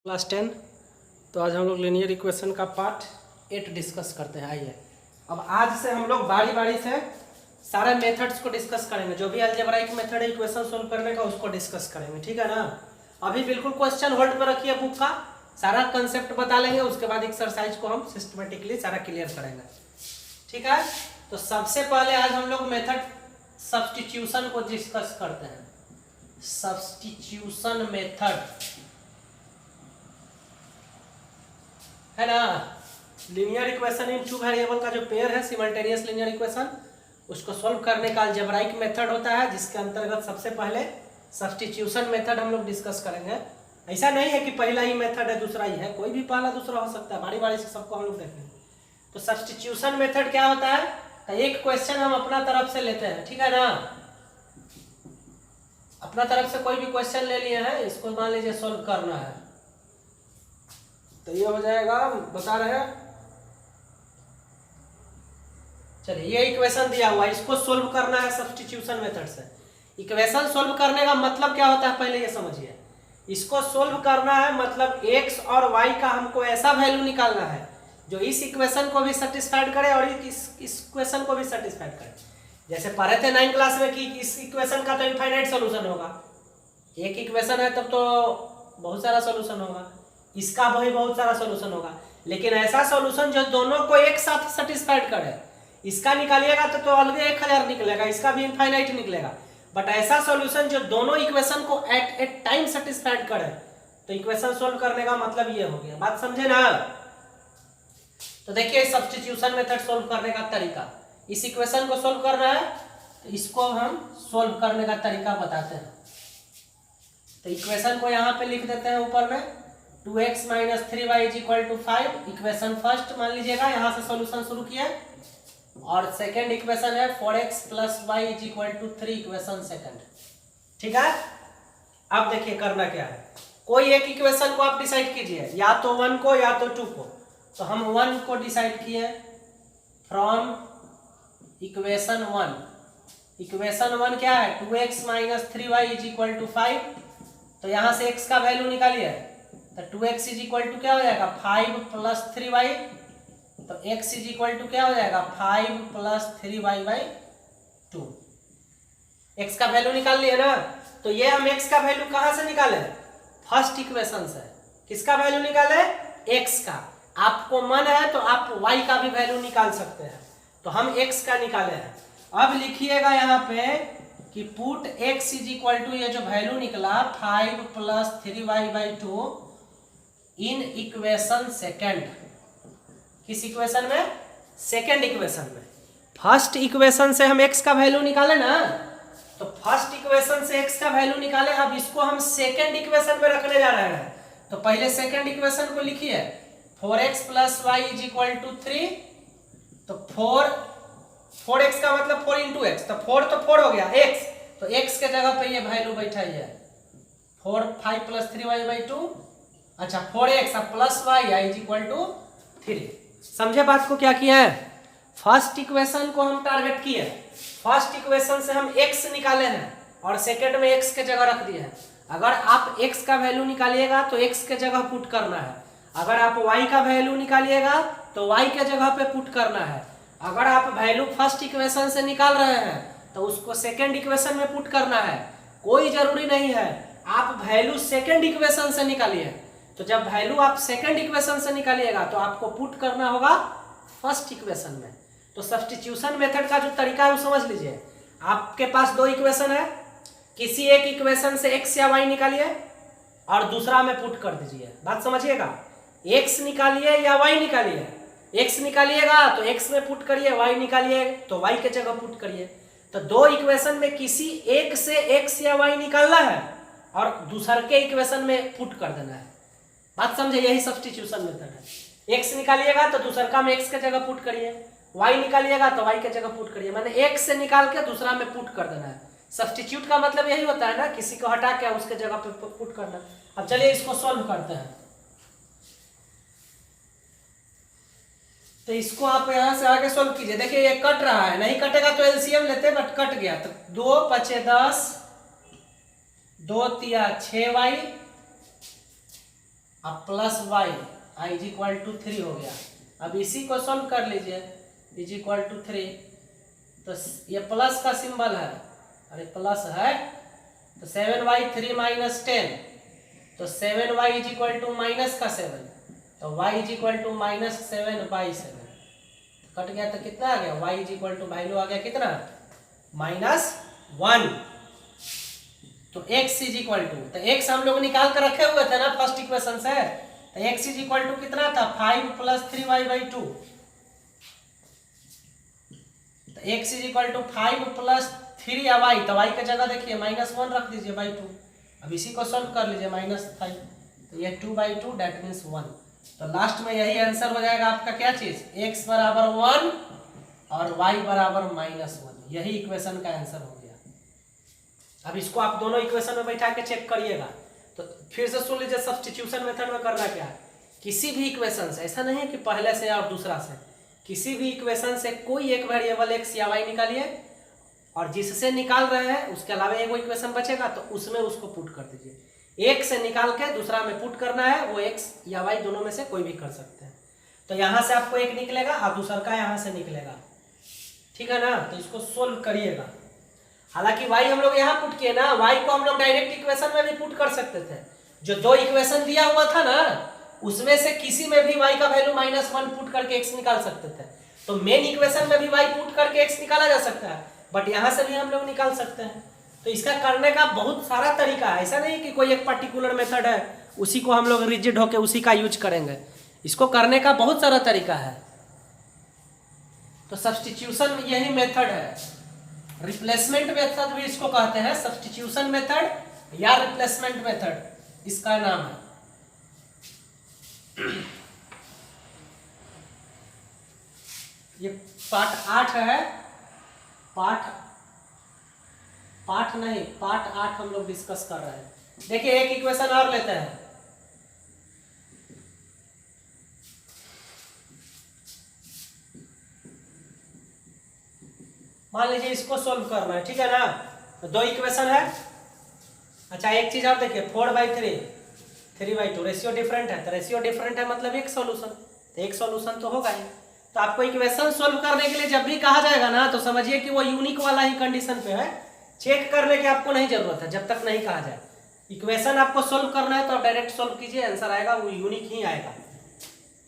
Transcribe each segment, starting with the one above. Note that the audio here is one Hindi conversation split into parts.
क्लास 10। तो आज हम लोग लीनियर इक्वेशन का पार्ट 8 डिस्कस करते हैं। आइए अब आज से हम लोग बारी बारी से सारे मेथड्स को डिस्कस करेंगे। जो भी अलजेब्राइक मेथड है इक्वेशन सोल्व करने का उसको डिस्कस करेंगे, ठीक है ना। अभी बिल्कुल क्वेश्चन होल्ड पर रखिए, बुक का सारा कंसेप्ट बता लेंगे, उसके बाद एक्सरसाइज को हम सिस्टमेटिकली सारा क्लियर करेंगे, ठीक है। तो सबसे पहले आज हम लोग मेथड सब्स्टिट्यूशन को डिस्कस करते हैं। सब्स्टिट्यूशन मेथड है ना। Linear equation in two variable का जो पेयर है सिमल्टेनियस लीनियर इक्वेशन, उसको सॉल्व करने का अलजेब्राइक मेथड होता है, जिसके अंतर्गत सबसे पहले सब्स्टिट्यूशन मेथड हम लोग डिस्कस करेंगे। ऐसा नहीं है कि पहला ही मेथड है दूसरा ही है, कोई भी पहला दूसरा हो सकता है, बारी बारी से सबको हम लोग देखेंगे। तो सब्स्टिट्यूशन मेथड क्या होता है, तो एक क्वेश्चन हम अपना तरफ से लेते हैं, ठीक है ना। अपना तरफ से कोई भी क्वेश्चन ले लिए हैं, इसको मान लीजिए सॉल्व करना है, तो ये हो जाएगा, बता रहे हैं। चलिए ये इक्वेशन दिया हुआ है, इसको सोल्व करना है सब्स्टिट्यूशन मेथड से। इक्वेशन सोल्व करने का मतलब क्या होता है पहले ये समझिए। इसको सोल्व करना है मतलब x और y का हमको ऐसा वैल्यू निकालना है जो इस इक्वेशन को भी सेटिस्फाइड करे और इस इक्वेशन को भी सेटिस्फाइड करे। जैसे पढ़े थे 9 क्लास में कि इस इक्वेशन का तो इनफाइनाइट सोल्यूशन होगा, एक इक्वेशन है तब तो बहुत सारा सोल्यूशन होगा, इसका भी बहुत सारा सोल्यूशन होगा। लेकिन ऐसा सोल्यूशन जो दोनों को एक साथ सेटिस्फाइड करे, इसका निकालिएगा तो अलग 1000 निकलेगा, इसका भी इनफाइनाइट निकलेगा। बट ऐसा सॉल्यूशन जो दोनों इक्वेशन को एट ए टाइम सेटिस्फाइड करे, तो इक्वेशन सोल्व करने का मतलब ये हो गया। बात समझे ना। तो देखिए सब्स्टिट्यूशन मेथड सोल्व करने का तरीका, इस इक्वेशन को सोल्व करना है तो इसको हम सोल्व करने का तरीका बताते हैं। तो इक्वेशन को यहाँ पे लिख देते हैं ऊपर में 2x - 3y = 5 इक्वेशन फर्स्ट मान लीजिएगा, यहाँ से सॉल्यूशन शुरू किया। और सेकेंड इक्वेशन है 4x + y = 3 इक्वेशन सेकेंड, ठीक है। अब देखिए करना क्या है, कोई एक इक्वेशन को आप डिसाइड कीजिए, या तो 1 को या तो 2 को। तो हम 1 को डिसाइड किए फ्रॉम इक्वेशन 1। इक्वेशन 1 क्या है, 2x - 3y = 5। तो यहां से x का वैल्यू निकालिए, तो 2x = क्या हो जाएगा 5 + 3y। तो x = क्या हो जाएगा 5 + 3y/2। x का वैल्यू निकाल लिए ना। तो ये हम x का वैल्यू कहां से निकाले, फर्स्ट इक्वेशन से। किसका वैल्यू निकाले, x का। आपको मन है तो आप y का भी वैल्यू निकाल सकते हैं, तो हम x का निकाले हैं। अब लिखिएगा यहाँ पे कि पुट x = ये जो वैल्यू निकला 5 + 3y/2 इन इक्वेशन सेकेंड। किस इक्वेशन में, सेकेंड इक्वेशन में। फर्स्ट इक्वेशन से हम x का वैल्यू निकाले ना, तो फर्स्ट इक्वेशन से x का वैल्यू निकाले। अब इसको हम सेकेंड इक्वेशन में रखने जा रहे हैं, तो पहले सेकेंड इक्वेशन को लिखिए 4x + y = 3। तो 4x का मतलब 4 × x, तो 4 तो 4 हो गया x, तो x के जगह पे ये वैल्यू बैठाइए 5 + 3y/2। अच्छा 4x + y = 3। समझे बात को क्या किया है, फर्स्ट इक्वेशन को हम टारगेट किए, फर्स्ट इक्वेशन से हम x निकाले हैं और सेकेंड में x के जगह रख दिए हैं। अगर आप x का वैल्यू निकालिएगा तो x के जगह पुट करना है, अगर आप y का वैल्यू निकालिएगा तो y के जगह पे पुट करना है। अगर आप वैल्यू फर्स्ट इक्वेशन से निकाल रहे हैं तो उसको सेकेंड इक्वेशन में पुट करना है। कोई जरूरी नहीं है आप वैल्यू सेकेंड इक्वेशन से निकालिए, तो जब वैल्यू आप सेकेंड इक्वेशन से निकालिएगा तो आपको पुट करना होगा फर्स्ट इक्वेशन में। तो सब्स्टिट्यूशन मेथड का जो तरीका है वो समझ लीजिए। आपके पास दो इक्वेशन है, किसी एक इक्वेशन से x या y निकालिए और दूसरा में पुट कर दीजिए। बात समझिएगा, x निकालिए या y निकालिए। x निकालिएगा तो x में पुट करिए, y निकालिए तो y के जगह पुट करिए। तो दो इक्वेशन में किसी एक से x या y निकालना है और दूसरे के इक्वेशन में पुट कर देना है। बात समझे, यही सब्स्टिट्यूशन मेथड है। x निकालिएगा तो दूसरा का में x के जगह पुट करिए, y निकालिएगा तो y के जगह पुट करिए, माने एक से निकाल के दूसरा में पुट कर देना है। सब्स्टिट्यूट का मतलब यही होता है ना, किसी को हटा के उसके जगह पे पुट करना। अब चलिए इसको सॉल्व करते हैं। तो इसको आप यहां से आगे सॉल्व कीजिए। देखिए ये कट रहा है, नहीं कटेगा तो एलसीएम लेते, बट कट गया। तो 2 × 5 = 10, 2 × 3 = 6y अब plus y I is equal to 3 हो गया। अब इसी को सॉल्व कर लीजिए, इज इक्वल टू 3, तो ये प्लस का सिंबल है, अरे प्लस है, तो 7y3 माइनस 10, तो 7y is equal to minus का 7, तो y is equal to minus 7/7 cut गया, तो कितना आ गया, y is equal to value आ गया कितना, -1। तो x इज इक्वल टू, तो x हम लोग निकाल कर रखे हुए थे ना फर्स्ट इक्वेशन से, तो x इज इक्वल टू कितना था, 5 + 3y/2, तो x इज इक्वल टू 5 + 3 या y, तो y की जगह देखिए -1 रख दीजिए /2। अब इसी को सॉल्व कर लीजिए, -5, तो ये 2/2 दैट मीन्स 1। तो लास्ट में यही आंसर हो जाएगा आपका क्या चीज, x बराबर 1 और y बराबर -1, यही इक्वेशन का आंसर हो गया। अब इसको आप दोनों इक्वेशन में बैठा के चेक करिएगा। तो फिर से सुन लीजिए, सब्स्टिट्यूशन मेथड में करना क्या है, किसी भी इक्वेशन से, ऐसा नहीं है कि पहले से और दूसरा से, किसी भी इक्वेशन से कोई एक वेरिएबल x या y निकालिए, और जिससे निकाल रहे हैं उसके अलावा एक इक्वेशन बचेगा तो उसमें उसको पुट कर दीजिए। एक से निकाल के दूसरा में पुट करना है, वो x या y दोनों में से कोई भी कर सकते हैं। तो यहाँ से आपको एक निकलेगा और दूसरा का यहाँ से निकलेगा, ठीक है ना। तो इसको सोल्व करिएगा। हालांकि y हम लोग यहाँ पुट किए ना, y को हम लोग डायरेक्ट इक्वेशन में भी पुट कर सकते थे। जो दो इक्वेशन दिया हुआ था ना, उसमें से किसी में भी y का वैल्यू -1 पुट करके x निकाल सकते थे। तो मेन इक्वेशन में भी y पुट करके x निकाला जा सकता है, बट यहाँ से भी हम लोग निकाल सकते हैं। तो इसका करने का बहुत सारा तरीका है, ऐसा नहीं कि कोई एक पर्टिकुलर मेथड है उसी को हम लोग रिजिड होके उसी का यूज करेंगे। इसको करने का बहुत सारा तरीका है। तो सब्स्टिट्यूशन यही मेथड है, रिप्लेसमेंट मेथड भी इसको कहते हैं, सब्स्टिट्यूशन मेथड या रिप्लेसमेंट मेथड इसका नाम है। ये पार्ट 8 है, पार्ट 8 हम लोग डिस्कस कर रहे हैं। देखिए एक इक्वेशन और लेते हैं, मान लीजिए इसको सोल्व करना है, ठीक है ना। तो दो इक्वेशन है। अच्छा एक चीज आप देखिए, 4/3 3/2 रेशियो डिफरेंट है, तो रेशियो डिफरेंट है मतलब एक सॉल्यूशन, तो एक सॉल्यूशन तो होगा ही। तो आपको इक्वेशन सोल्व करने के लिए जब भी कहा जाएगा ना, तो समझिए कि वो यूनिक वाला ही कंडीशन पे है, चेक करने की आपको नहीं जरूरत है जब तक नहीं कहा जाए। इक्वेशन आपको सोल्व करना है तो आप डायरेक्ट सोल्व कीजिए, आंसर आएगा वो यूनिक ही आएगा।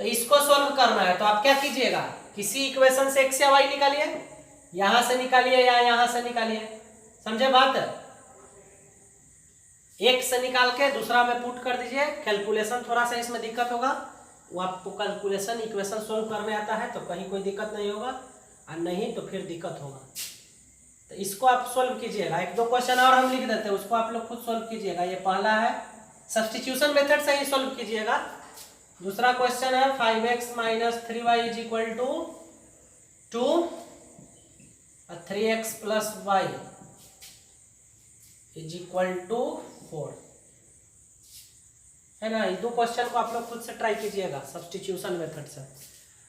तो इसको सोल्व करना है तो आप क्या कीजिएगा, किसी इक्वेशन से x या y निकालिए, यहां से निकालिए या यहां से निकालिए, समझे बात। एक से निकाल के दूसरा में पुट कर दीजिए। कैलकुलेशन थोड़ा सा इसमें दिक्कत होगा, वो आपको कैलकुलेशन इक्वेशन सोल्व करने आता है तो कहीं कोई दिक्कत नहीं होगा, और नहीं तो फिर दिक्कत होगा। तो इसको आप सोल्व कीजिएगा। एक दो क्वेश्चन और हम लिख देते हैं, उसको आप लोग खुद सोल्व कीजिएगा। ये पहला है, सब्स्टिट्यूशन मेथड से ही सोल्व कीजिएगा। दूसरा क्वेश्चन है 5x - 3y = 2 और 3x + y = 4, है ना। ये दो क्वेश्चन को आप लोग खुद से ट्राई कीजिएगा सब्स्टिट्यूशन मेथड से।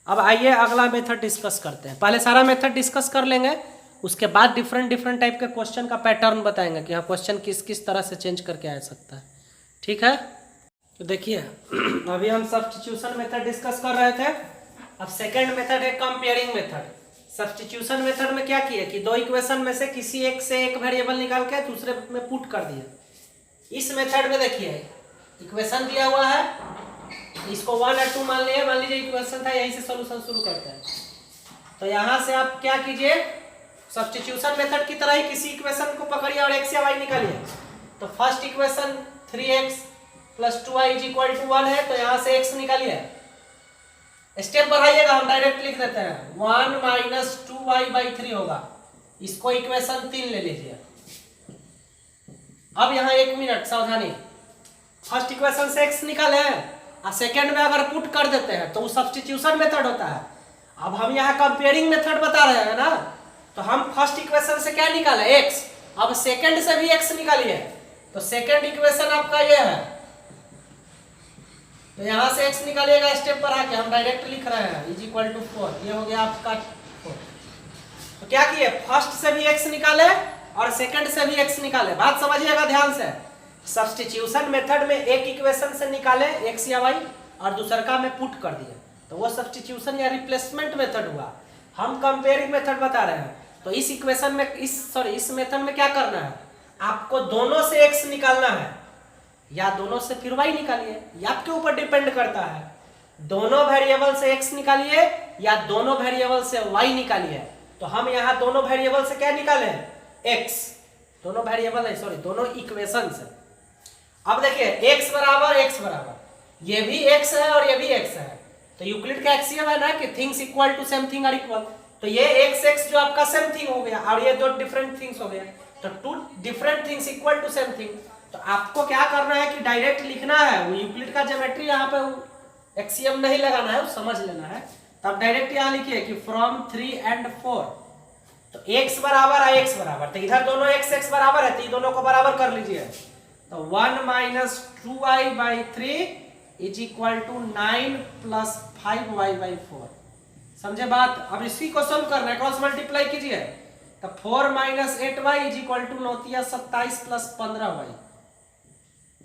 अब आइए अगला मेथड डिस्कस करते हैं। पहले सारा मेथड डिस्कस कर लेंगे, उसके बाद डिफरेंट टाइप के क्वेश्चन का पैटर्न बताएंगे कि हाँ क्वेश्चन किस किस तरह से चेंज करके आ सकता है, ठीक है। तो देखिए अभी हम सब्स्टिट्यूशन मेथड डिस्कस कर रहे थे। अब सेकंड मेथड है कंपेयरिंग मेथड। सब्स्टिट्यूशन मेथड में क्या किया कि दो इक्वेशन में से किसी एक से एक वेरिएबल निकाल के दूसरे में पुट कर दिया। इस मेथड में देखिए इक्वेशन दिया हुआ है, इसको 1 और 2 मान लीजिए इक्वेशन था, यहीं से सॉल्यूशन शुरू करते हैं। तो यहाँ से आप क्या कीजिए, सब्स्टिट्यूशन मेथड की तरह ही किसी इक्वेशन को पकड़िए और x या y निकालिए। तो फर्स्ट इक्वेशन 3x + 2y = 1 है, तो यहाँ से x निकालिए। स्टेप बढ़ाइएगा, हम डायरेक्ट लिख देते हैं 1 - 2y/3 होगा। इसको इक्वेशन 3 ले लीजिए। अब यहाँ 1 मिनट सावधानी, फर्स्ट इक्वेशन से x निकाले और सेकेंड में अगर पुट कर देते हैं तो वो सब्स्टिट्यूशन मेथड होता है। अब हम यहाँ कंपेयरिंग मेथड बता रहे हैं ना, तो हम फर्स्ट इक्वेशन से क्या निकाले x, अब सेकेंड से भी x निकालिए। तो सेकेंड इक्वेशन आपका ये है, तो यहाँ से x निकालिएगा। स्टेप पर आके हम डायरेक्ट लिख रहे हैं = 4, ये हो गया आपका 4। तो क्या किए, फर्स्ट से भी x निकाले और सेकंड से भी x निकाले। बात समझिएगा ध्यान से, सब्स्टिट्यूशन मेथड में एक इक्वेशन से निकाले x या y और दूसर का में पुट कर दिया, तो वो सब्स्टिट्यूशन या रिप्लेसमेंट मेथड हुआ। हम कंपेयरिंग मेथड बता रहे हैं। तो इस इक्वेशन में इस मेथड में क्या करना है, आपको दोनों से x निकालना है या दोनों से फिर y निकालिए, ये आपके ऊपर डिपेंड करता है। दोनों वेरिएबल से x निकालिए या दोनों वेरिएबल से y निकालिए। तो हम यहाँ दोनों वेरिएबल से क्या निकाले, x, दोनों वेरिएबल है, सॉरी दोनों इक्वेशन से। अब देखिए x बराबर ये भी x है और ये भी x है, तो यूक्लिड का एक्सियम है ना कि things equal to same thing are equal. तो ये x जो आपका सेम थिंग हो गया और ये दो डिफरेंट थिंग्स हो गया, तो two different things equal to same thing. तो आपको क्या करना है कि डायरेक्ट लिखना है, वो यूक्लिड का ज्योमेट्री यहाँ पे एक्सियम नहीं लगाना है, वो समझ लेना है। तब डायरेक्ट यहाँ लिखिए कि फ्रॉम 3 and 4, तो x बराबर है x बराबर, तो इधर दोनों x बराबर है, तो ये दोनों को बराबर कर लीजिए। तो 1 minus 2y/3 is equal to 9 plus 5y/4। समझे बात। अब इसी को सोल्व करना है, क्रॉस मल्टीप्लाई कीजिए। तो 4 minus 8y is equal to 9 27 plus 15y।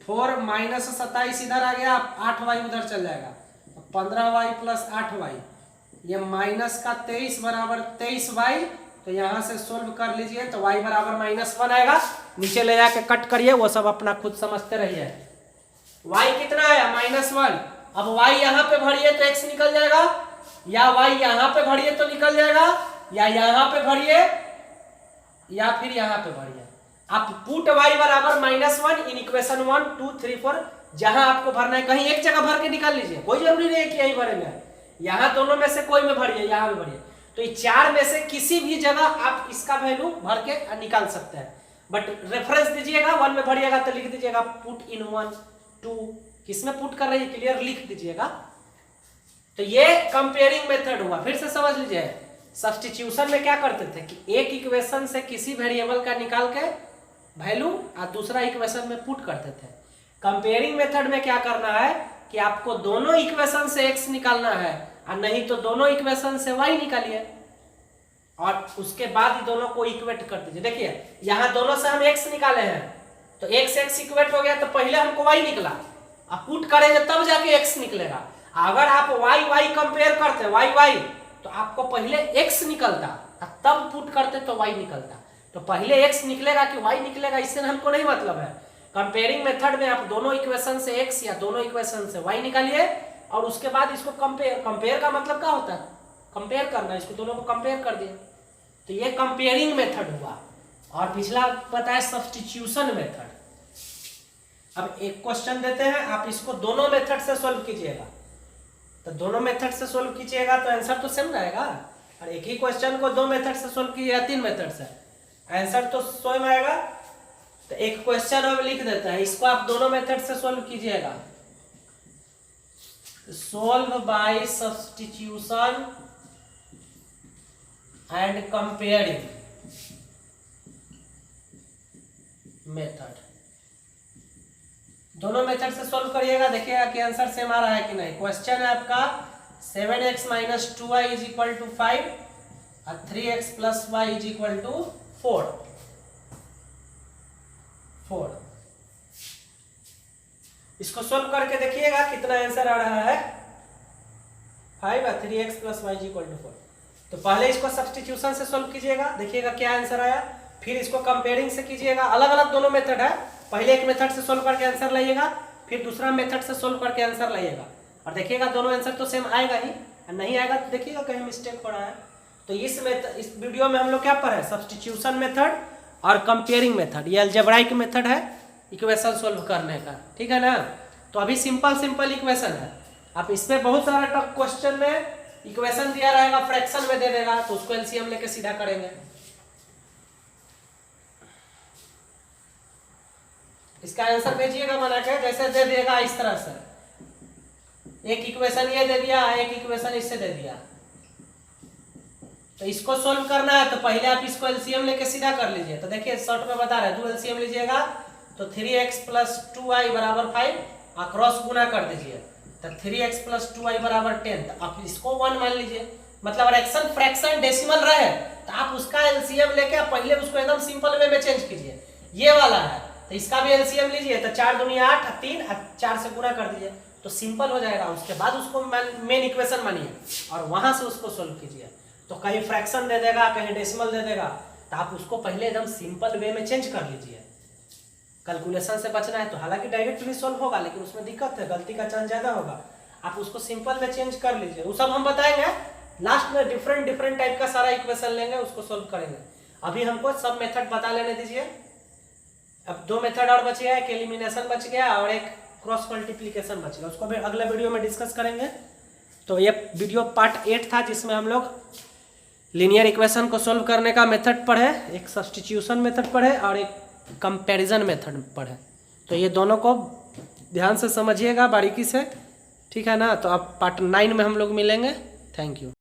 4 minus 27 इधर आ गया, 8y उधर चल जाएगा, तो 15y प्लस 8y, ये माइनस का 23 बराबर 23y। तो यहाँ से सोल्व कर लीजिए, तो y बराबर -1 आएगा। नीचे ले जाके कट करिए, वो सब अपना खुद समझते रहिए। y कितना आया, -1। अब y यहाँ पे भरिए तो x निकल जाएगा, या y यहाँ पे भरिए तो निकल जाएगा, या यहाँ पे भरिए या फिर यहाँ पे भरिए। आप पुट y बराबर -1 इन इक्वेशन 1 2 3 4, जहां आपको भरना है कहीं एक जगह भर के निकाल लीजिए, कोई जरूरी नहीं है कि यही भरेंगे। यहाँ दोनों में से कोई में भरिए, यहाँ में भरिए, तो ये 4 में से किसी भी जगह आप इसका वैल्यू भर के निकाल सकते हैं। बट रेफरेंस दीजिएगा, 1 में भरिएगा तो लिख दीजिएगा पुट इन 1 2, किसमें पुट कर रहे हैं क्लियर लिख दीजिएगा। तो ये कंपेयरिंग मेथड हुआ। फिर से समझ लीजिए, सब्स्टिट्यूशन में क्या करते थे कि एक इक्वेशन से किसी वेरिएबल का निकाल के वैल्यू और दूसरा इक्वेशन में पुट करते थे। कंपेयरिंग मेथड में क्या करना है कि आपको दोनों इक्वेशन से x निकालना है, और नहीं तो दोनों इक्वेशन से y निकालिए और उसके बाद ही दोनों को इक्वेट कर दीजिए। देखिए यहाँ दोनों से हम x निकाले हैं, तो x इक्वेट हो गया, तो पहले हमको y निकला, अब पुट करेंगे तब जाके x निकलेगा। अगर आप y कंपेयर करते y, तो आपको पहले x निकलता तब पुट करते तो y निकलता। तो पहले x निकलेगा कि y निकलेगा, इससे हमको नहीं मतलब है। कंपेयरिंग मेथड में आप दोनों इक्वेशन से x या दोनों इक्वेशन से y निकालिए और उसके बाद इसको कंपेयर का मतलब क्या होता है, कंपेयर करना, इसको दोनों को कंपेयर कर दिए। तो ये कंपेयरिंग मेथड हुआ। और पिछला पता है सब्स्टिट्यूशन मेथड। अब एक क्वेश्चन देते हैं, आप इसको दोनों मेथड से सोल्व कीजिएगा। तो दोनों मेथड से सोल्व कीजिएगा तो आंसर तो सेम रहेगा, और एक ही क्वेश्चन को 2 मेथड से सोल्व कीजिएगा 3 मेथड से, आंसर तो सेम आएगा। तो एक क्वेश्चन हम लिख देते हैं, इसको आप दोनों मेथड से सोल्व कीजिएगा। Solve by substitution and comparing method. दोनों मेथड से सोल्व करिएगा, देखिएगा कि आंसर सेम आ रहा है कि नहीं। क्वेश्चन है आपका 7x - 2y is equal to 5 और 3x + y is equal to 4। इसको सोल्व करके देखिएगा कितना आंसर आ रहा है, 5 और 3x + y is equal to 4। तो पहले इसको सब्स्टिट्यूशन से सोल्व कीजिएगा, देखिएगा क्या आंसर आया। फिर इसको कंपेयरिंग से कीजिएगा, अलग अलग दोनों मेथड है। पहले एक मेथड से सोल्व करके आंसर लाइएगा, फिर दूसरा मेथड से सोल्व करके आंसर लाइएगा, और देखिएगा दोनों आंसर तो सेम आएगा ही, और नहीं आएगा तो देखिएगा कहीं मिस्टेक हो रहा है। तो इस वीडियो में हम लोग क्या पढ़े, सब्स्टिट्यूशन मेथड और कंपेयरिंग मेथड। ये अलजेब्राइक मेथड है इक्वेशन सोल्व करने का, ठीक है ना। तो अभी सिंपल इक्वेशन है। आप इसमें बहुत सारा टफ क्वेश्चन में इक्वेशन दिया रहेगा, फ्रैक्शन में दे देगा, तो उसको एलसीएम लेके सीधा करेंगे। इसका आंसर भेजिएगा बना के, जैसे दे देगा इस तरह से, एक इक्वेशन ये दे दिया, एक इक्वेशन इससे दे दिया। तो इसको सोल्व करना है तो पहले आप इसको एलसीएम लेके सीधा कर लीजिए। तो देखिए शॉर्ट में बता रहे हैं, 2 एलसीएम लीजिएगा तो 3x + 2y = 5, और क्रॉस गुना कर दीजिए, तो 3x + 2y = 10। तो आप इसको 1 मान लीजिए, मतलब रिएक्शन फ्रैक्शन डेसिमल रहे तो आप उसका एलसीएम लेके पहले उसको एकदम सिंपल वे में चेंज कीजिए। ये वाला है तो इसका भी एलसीएम लीजिए, तो 4 दूनी 8, 3 4 से गुणा कर दीजिए तो सिंपल हो जाएगा। उसके बाद उसको मेन इक्वेशन मानिए और वहां से उसको सोल्व कीजिए। तो कहीं फ्रैक्शन दे देगा, कहीं डेसिमल दे देगा, तो आप उसको पहले एकदम सिंपल वे में चेंज कर लीजिए। कैलकुलेशन से बचना है तो हालांकि डायरेक्ट भी सोल्व होगा, लेकिन उसमें दिक्कत है, गलती का चांस ज्यादा होगा। आप उसको सिंपल में चेंज कर लीजिए। वो सब हम बताएंगे लास्ट में, डिफरेंट टाइप का सारा इक्वेशन लेंगे, उसको सोल्व करेंगे। अभी हमको सब मेथड बता लेने दीजिए। अब 2 मेथड और बच गया, एक एलिमिनेशन बच गया और एक क्रॉस मल्टीप्लीकेशन बच गया। उसको भी अगले वीडियो में डिस्कस करेंगे। तो ये वीडियो पार्ट 8 था, जिसमें हम लोग लीनियर इक्वेशन को सोल्व करने का मेथड पढ़े, एक सब्स्टिट्यूशन मेथड पढ़े और एक कंपैरिजन मेथड पढ़े। तो ये दोनों को ध्यान से समझिएगा बारीकी से, ठीक है ना। तो अब पार्ट 9 में हम लोग मिलेंगे। Thank you.